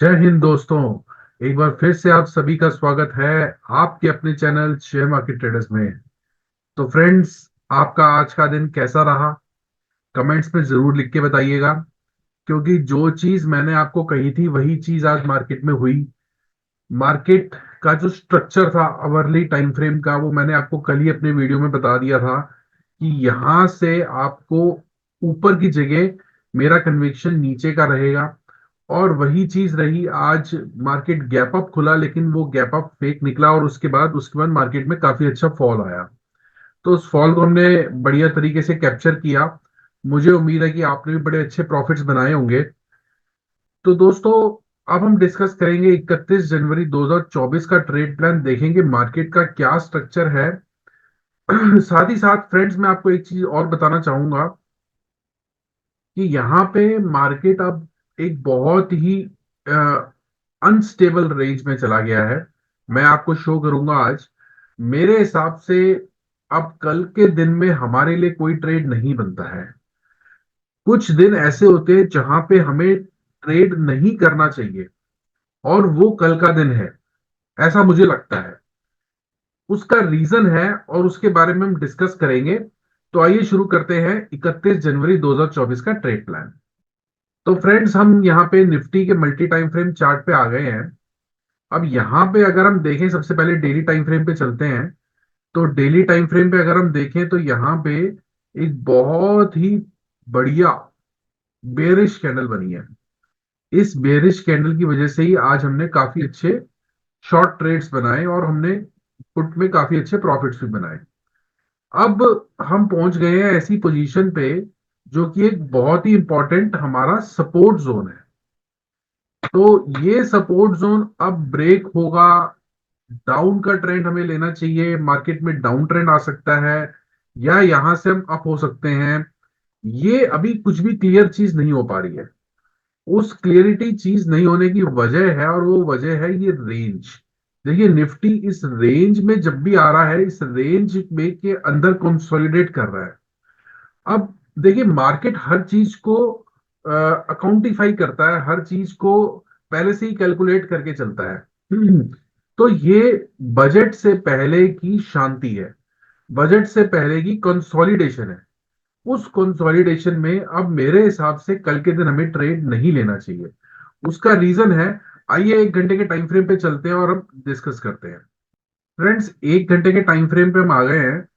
जय हिंद दोस्तों। एक बार फिर से आप सभी का स्वागत है आपके अपने चैनल शेयर मार्केट ट्रेडर्स में। तो फ्रेंड्स, आपका आज का दिन कैसा रहा? कमेंट्स में जरूर लिख के बताइएगा, क्योंकि जो चीज मैंने आपको कही थी वही चीज आज मार्केट में हुई। मार्केट का जो स्ट्रक्चर था अवरली टाइम फ्रेम का, वो मैंने आपको कल ही अपने वीडियो में बता दिया था कि यहां से आपको ऊपर की जगह मेरा कन्विक्शन नीचे का रहेगा। और वही चीज रही आज। मार्केट गैप अप खुला, लेकिन वो गैप अप फेक निकला और उसके बाद मार्केट में काफी अच्छा फॉल आया। तो उस फॉल को हमने बढ़िया तरीके से कैप्चर किया। मुझे उम्मीद है कि आपने भी बड़े अच्छे प्रॉफिट्स बनाए होंगे। तो दोस्तों, अब हम डिस्कस करेंगे 31 जनवरी 2024 का ट्रेड प्लान, देखेंगे मार्केट का क्या स्ट्रक्चर है। साथ ही साथ फ्रेंड्स, मैं आपको एक चीज और बताना चाहूंगा कि यहाँ पे मार्केट अब एक बहुत ही अनस्टेबल रेंज में चला गया है। मैं आपको शो करूंगा आज। मेरे हिसाब से अब कल के दिन में हमारे लिए कोई ट्रेड नहीं बनता है। कुछ दिन ऐसे होते हैं जहां पे हमें ट्रेड नहीं करना चाहिए, और वो कल का दिन है, ऐसा मुझे लगता है। उसका रीजन है और उसके बारे में हम डिस्कस करेंगे। तो आइए शुरू करते हैं 31 जनवरी 2024 का ट्रेड प्लान। तो फ्रेंड्स, हम यहाँ पे निफ्टी के मल्टी टाइम फ्रेम चार्ट पे आ गए हैं। अब यहाँ पे अगर हम देखें, सबसे पहले डेली टाइम फ्रेम पे चलते हैं। तो डेली टाइम फ्रेम पे अगर हम देखें तो यहाँ पे एक बहुत ही बढ़िया बेरिश कैंडल बनी है। इस बेरिश कैंडल की वजह से ही आज हमने काफी अच्छे शॉर्ट ट्रेड्स बनाए और हमने पुट में काफी अच्छे प्रॉफिट्स भी बनाए। अब हम पहुंच गए हैं ऐसी पोजीशन पे जो कि एक बहुत ही इंपॉर्टेंट हमारा सपोर्ट जोन है। तो ये सपोर्ट जोन अब ब्रेक होगा। डाउन का ट्रेंड हमें लेना चाहिए, मार्केट में डाउन ट्रेंड आ सकता है, या यहां से हम अप हो सकते हैं। ये अभी कुछ भी क्लियर चीज नहीं हो पा रही है। उस क्लियरिटी चीज नहीं होने की वजह है, और वो वजह है ये रेंज। देखिए, निफ्टी इस रेंज में जब भी आ रहा है, इस रेंज में के अंदर कंसोलिडेट कर रहा है। अब देखिए, मार्केट हर चीज को अकाउंटिफाई करता है, हर चीज को पहले से ही कैलकुलेट करके चलता है। तो ये बजट से पहले की शांति है, बजट से पहले की कंसोलिडेशन है। उस कंसोलिडेशन में अब मेरे हिसाब से कल के दिन हमें ट्रेड नहीं लेना चाहिए। उसका रीजन है, आइए 1 घंटे के टाइम फ्रेम पे चलते हैं और हम डिस्कस करते हैं। फ्रेंड्स, 1 घंटे के टाइम फ्रेम पे हम आ गए हैं।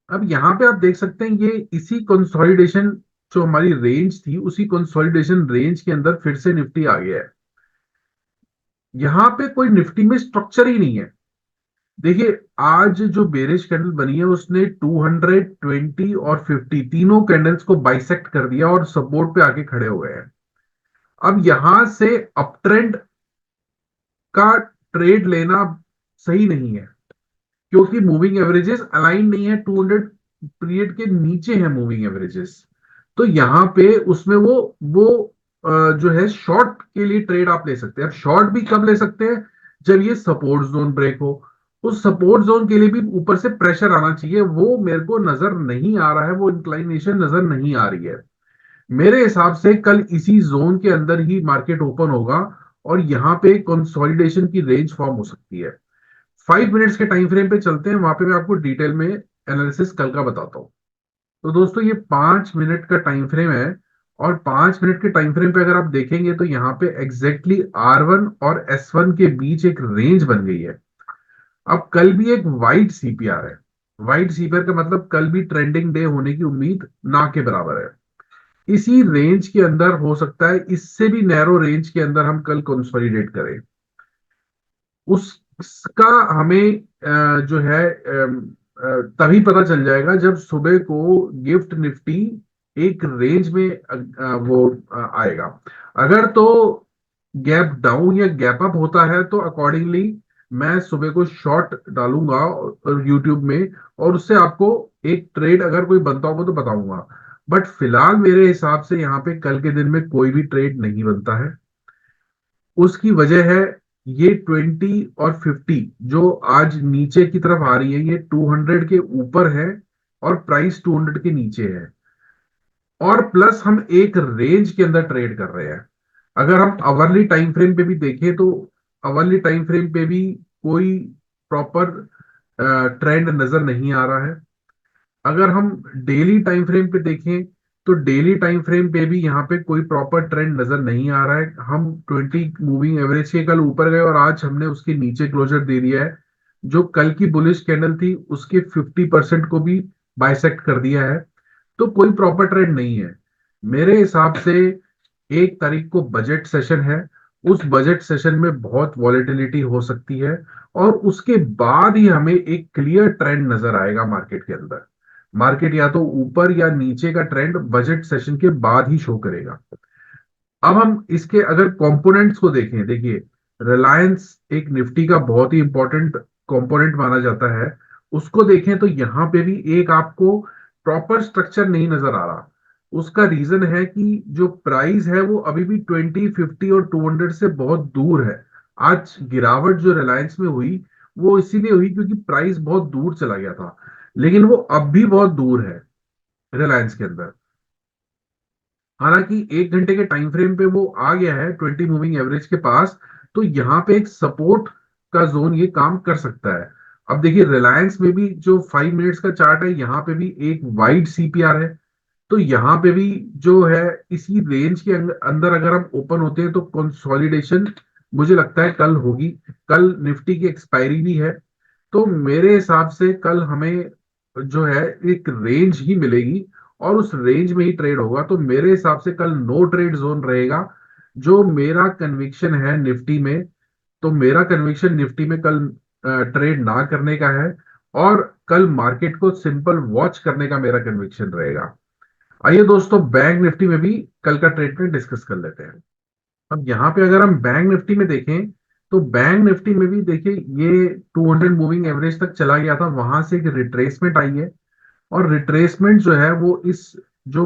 अब यहाँ पे आप देख सकते हैं, ये इसी कंसोलिडेशन, जो हमारी रेंज थी उसी कंसोलिडेशन रेंज के अंदर फिर से निफ्टी आ गया है। यहाँ पे कोई निफ्टी में स्ट्रक्चर ही नहीं है। देखिए, आज जो बेरिश कैंडल बनी है उसने 220 और 50 तीनों कैंडल्स को बाइसेक्ट कर दिया और सपोर्ट पे आके खड़े हो गए हैं। अब यहां से अप ट्रेंड का ट्रेड लेना सही नहीं है, क्योंकि मूविंग एवरेजेस अलाइन नहीं है। 200 पीरियड के नीचे है मूविंग एवरेजेस। तो यहाँ पे उसमें वो जो है शॉर्ट के लिए ट्रेड आप ले सकते हैं। अब शॉर्ट भी कब ले सकते हैं? जब ये सपोर्ट जोन ब्रेक हो। उस सपोर्ट जोन के लिए भी ऊपर से प्रेशर आना चाहिए, वो मेरे को नजर नहीं आ रहा है, वो इंक्लाइनेशन नजर नहीं आ रही है। मेरे हिसाब से कल इसी जोन के अंदर ही मार्केट ओपन होगा, और यहाँ पे कंसोलिडेशन की रेंज फॉर्म हो सकती है। 5 मिनट्स के टाइम फ्रेम पे चलते हैं, वहां पे मैं आपको डिटेल में एनालिसिस कल का बताता हूँ। तो दोस्तों, ये 5 मिनट का टाइम फ्रेम है। और 5 मिनट के टाइम फ्रेम पे अगर आप देखेंगे तो यहाँ पे एग्जैक्टली R1 और S1 के बीच एक रेंज बन गई है। अब कल भी एक वाइट सीपीआर है। वाइट सीपीआर का मतलब कल भी ट्रेंडिंग डे होने की उम्मीद ना के बराबर है। इसी रेंज के अंदर हो सकता है, इससे भी नैरो रेंज के अंदर हम कल कंसोलिडेट करें। उसका हमें जो है तभी पता चल जाएगा जब सुबह को गिफ्ट निफ्टी एक रेंज में वो आएगा। अगर तो गैप डाउन या गैप अप होता है तो अकॉर्डिंगली मैं सुबह को शॉर्ट डालूंगा और यूट्यूब में, और उससे आपको एक ट्रेड अगर कोई बनता होगा तो बताऊंगा। बट फिलहाल मेरे हिसाब से यहाँ पे कल के दिन में कोई भी ट्रेड नहीं बनता है। उसकी वजह है ये 20 और 50 जो आज नीचे की तरफ आ रही है, ये 200 के ऊपर है और प्राइस 200 के नीचे है। और प्लस हम एक रेंज के अंदर ट्रेड कर रहे हैं। अगर हम अवरली टाइम फ्रेम पे भी देखें तो अवरली टाइम फ्रेम पे भी कोई प्रॉपर ट्रेंड नजर नहीं आ रहा है। अगर हम डेली टाइम फ्रेम पे देखें तो डेली टाइम फ्रेम पे भी यहाँ पे कोई प्रॉपर ट्रेंड नजर नहीं आ रहा है। हम 20 मूविंग एवरेज के कल ऊपर गए और आज हमने उसके नीचे क्लोजर दे दिया है। जो कल की बुलिश कैंडल थी उसके 50% को भी बाइसेक्ट कर दिया है। तो कोई प्रॉपर ट्रेंड नहीं है मेरे हिसाब से। 1 तारीख को बजट सेशन है। उस बजट सेशन में बहुत वॉलेटिलिटी हो सकती है और उसके बाद ही हमें एक क्लियर ट्रेंड नजर आएगा मार्केट के अंदर। मार्केट या तो ऊपर या नीचे का ट्रेंड बजट सेशन के बाद ही शो करेगा। अब हम इसके अगर कंपोनेंट्स को देखें, देखिए रिलायंस एक निफ्टी का बहुत ही इंपॉर्टेंट कंपोनेंट माना जाता है। उसको देखें तो यहाँ पे भी एक आपको प्रॉपर स्ट्रक्चर नहीं नजर आ रहा। उसका रीजन है कि जो प्राइस है वो अभी भी 20, 50 और 200 से बहुत दूर है। आज गिरावट जो रिलायंस में हुई वो इसीलिए हुई क्योंकि प्राइस बहुत दूर चला गया था, लेकिन वो अब भी बहुत दूर है रिलायंस के अंदर। हालांकि 1 घंटे के टाइम फ्रेम पे वो आ गया है 20 मूविंग एवरेज के पास। तो यहाँ पे एक सपोर्ट का जोन ये काम कर सकता है। अब देखिए रिलायंस में भी जो 5 मिनट्स का चार्ट है यहाँ पे भी एक वाइड सीपीआर है। तो यहाँ पे भी जो है इसी रेंज के अंदर अगर हम ओपन होते हैं तो कंसोलिडेशन मुझे लगता है कल होगी। कल निफ्टी की एक्सपायरी भी है। तो मेरे हिसाब से कल हमें जो है एक रेंज ही मिलेगी और उस रेंज में ही ट्रेड होगा। तो मेरे हिसाब से कल नो ट्रेड जोन रहेगा। जो मेरा कन्विक्शन है निफ्टी में, तो मेरा कन्विक्शन निफ्टी में कल ट्रेड ना करने का है और कल मार्केट को सिंपल वॉच करने का मेरा कन्विक्शन रहेगा। आइए दोस्तों बैंक निफ्टी में भी कल का ट्रेड में डिस्कस कर लेते हैं। अब यहाँ पे अगर हम बैंक निफ्टी में देखें तो बैंक निफ्टी में भी देखिए ये 200 मूविंग एवरेज तक चला गया था, वहां से एक रिट्रेसमेंट आई है। और रिट्रेसमेंट जो है वो इस जो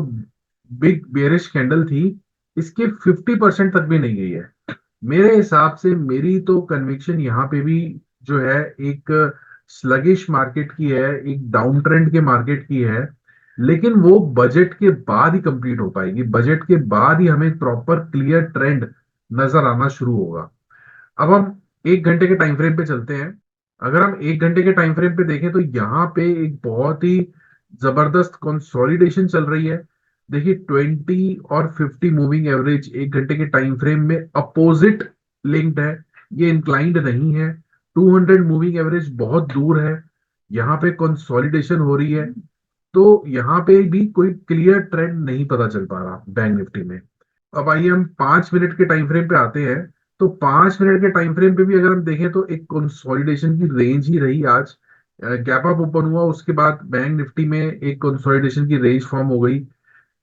बिग बेरिश कैंडल थी इसके 50% तक भी नहीं गई है। मेरे हिसाब से मेरी तो कन्विक्शन यहाँ पे भी जो है एक स्लगिश मार्केट की है, एक डाउन ट्रेंड के मार्केट की है। लेकिन वो बजट के बाद ही कंप्लीट हो पाएगी। बजट के बाद ही हमें प्रॉपर क्लियर ट्रेंड नजर आना शुरू होगा। अब हम 1 घंटे के टाइम फ्रेम पे चलते हैं। अगर हम 1 घंटे के टाइम फ्रेम पे देखें तो यहाँ पे एक बहुत ही जबरदस्त कंसोलिडेशन चल रही है। देखिए 20 और 50 मूविंग एवरेज 1 घंटे के टाइम फ्रेम में अपोजिट लिंक्ड है, ये इंक्लाइंड नहीं है। 200 मूविंग एवरेज बहुत दूर है। यहाँ पे कंसोलिडेशन हो रही है। तो यहाँ पे भी कोई क्लियर ट्रेंड नहीं पता चल पा रहा बैंक निफ्टी में। अब आइए हम 5 मिनट के टाइम फ्रेम पे आते हैं। तो 5 मिनट के टाइम फ्रेम पे भी अगर हम देखें तो एक कंसोलिडेशन की रेंज ही रही आज। गैप अप ओपन हुआ, उसके बाद बैंक निफ्टी में एक कंसोलिडेशन की रेंज फॉर्म हो गई।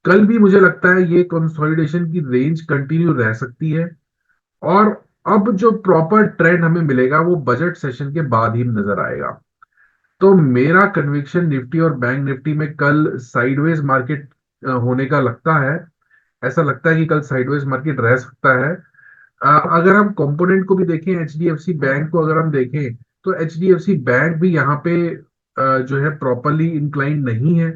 कल भी मुझे लगता है ये कंसोलिडेशन की रेंज कंटिन्यू रह सकती है। और अब जो प्रॉपर ट्रेंड हमें मिलेगा वो बजट सेशन के बाद ही नजर आएगा। तो मेरा कन्विक्शन निफ्टी और बैंक निफ्टी में कल साइडवेज मार्केट होने का लगता है। ऐसा लगता है कि कल साइडवेज मार्केट रह सकता है। अगर हम कंपोनेंट को भी देखें, एचडीएफसी बैंक को अगर हम देखें तो एचडीएफसी बैंक भी यहाँ पे जो है प्रॉपरली इंक्लाइन नहीं है।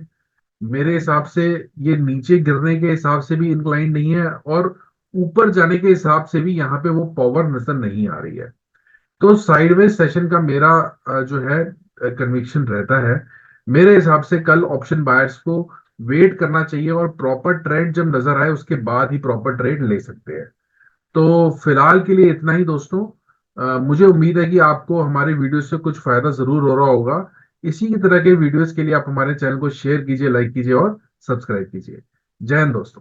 मेरे हिसाब से ये नीचे गिरने के हिसाब से भी इंक्लाइन नहीं है और ऊपर जाने के हिसाब से भी यहाँ पे वो पावर नजर नहीं आ रही है। तो साइडवेज सेशन का मेरा जो है कन्विक्शन रहता है। मेरे हिसाब से कल ऑप्शन बायर्स को वेट करना चाहिए और प्रॉपर ट्रेड जब नजर आए उसके बाद ही प्रॉपर ट्रेड ले सकते हैं। तो फिलहाल के लिए इतना ही दोस्तों। मुझे उम्मीद है कि आपको हमारे वीडियो से कुछ फायदा जरूर हो रहा होगा। इसी की तरह के वीडियोस के लिए आप हमारे चैनल को शेयर कीजिए, लाइक कीजिए और सब्सक्राइब कीजिए। जय हिंद दोस्तों।